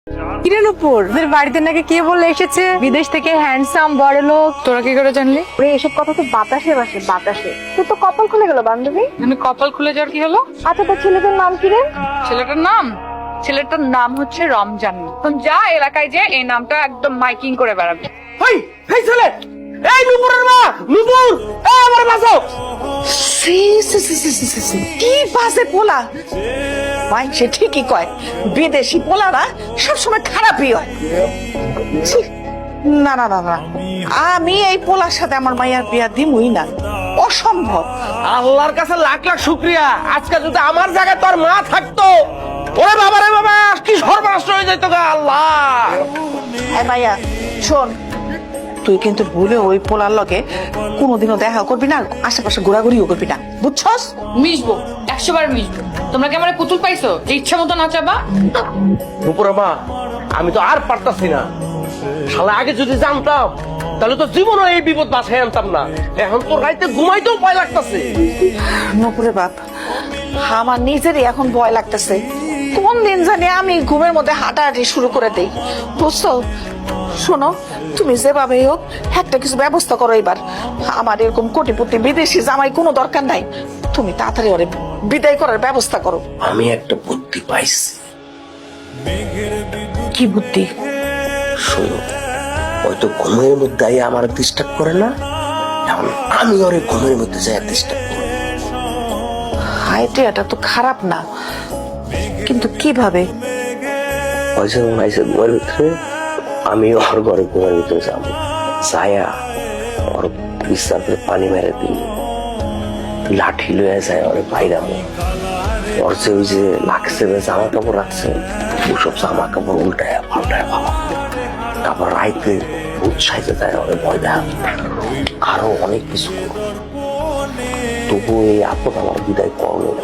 কিরে নুপুর, তোদের বাড়িতে নাকি কে বলে এসেছে বিদেশ থেকে হ্যান্ডসাম বড় লোক? তোরা কি করে জানলি? ওরে এসব কথা তো বাতাসে বাসে বাতাসে। তোর তো কপাল খুলে গেল বান্ধবী। মানে কপাল খুলে যাওয়ার কি হলো? আচ্ছা তোর ছেলেদের নাম কি রে? ছেলেটার নাম হচ্ছে রমজান। এখন যা এলাকায় যে এই নামটা একদম মাইকিং করে বেড়াবে। এই ছেলে, এই নুপুরের মা, নুপুর, এই আমার বাঁচাও। কি বাজে পোলা, ভাই সে ঠিকই কয়, বিদেশি পোলারা সবসময় খারাপই হয়। ছি, না না না না, আমি এই পোলার সাথে আমার মাইয়ার বিয়া দিমই না, অসম্ভব। আল্লাহর কাছে লাখ লাখ শুক্রিয়া, আজকে যদি আমার জায়গায় তোর মা থাকতো, ওরে বাবা রে বাবা, কি সর্বনাশ হয়ে যেত গা। আল্লাহ, এই মাইয়া শোন, তুই কিন্তু ভুলে ওই পোলার লগে কোনোদিনও দেখা করবি না, আশেপাশে ঘোরাঘুরিও করবি না, বুঝছস? মিশবো, 100 বার মিশবো। তোমরা কি আমার পুতুল পাইছো যে ইচ্ছা মতো নাচাবা? নুপুরের মা, আমি তো আর পারতাছি না। শালা আগে যদি জানতাম তাহলে তো জীবনও এই বিপদ বাসায় আনতাম না। এখন তোর রাইতে ঘুমাইতেও ভয় লাগতাছে। নপুরে বাপ, আমার নিজেরই এখন ভয় লাগতেছে, কোন দিন জানি আমি ঘুমের মধ্যে হাঁটাহাঁটি শুরু করে দেই, বুঝছো? শোনো, তুমি যেভাবে হোক একটা কিছু ব্যবস্থা করো এবার। আমার এরকম কোটিপতি বিদেশি জামাই কোনো দরকার নাই, তুমি তাড়াতাড়ি ওরে বিদায় করার ব্যবস্থা করো। আমি একটা বুদ্ধি পাইছি। কি বুদ্ধি? শোনো, হয়তো ঘুমের মধ্যে আমার ডিস্টার্ব করে না, এখন আমি ওরে ঘুমের মধ্যে যাই ডিস্টার্ব করি। আইডিয়াটা তো খারাপ না, কিন্তু কিভাবে? হয়েছে মনে হয়েছে ঘুমের ভিতরে আমি ওর ঘরে ঘুমের ভিতরে যাবো, যায়া ওর বিস্তার করে পানি মেরে দিই, লাঠি লয়ে যায় ওরে বাইরামো, ওর যে ওই যে লাগছে জামা কাপড় রাখছে ওসব জামা কাপড় উল্টায় পাল্টায় ভালো, তারপর রাইতে উৎসাহিত দেয় ওরে ভয় দেয়, আরো অনেক কিছু করবো। তবু এই আপদ আমার বিদায় করলো না।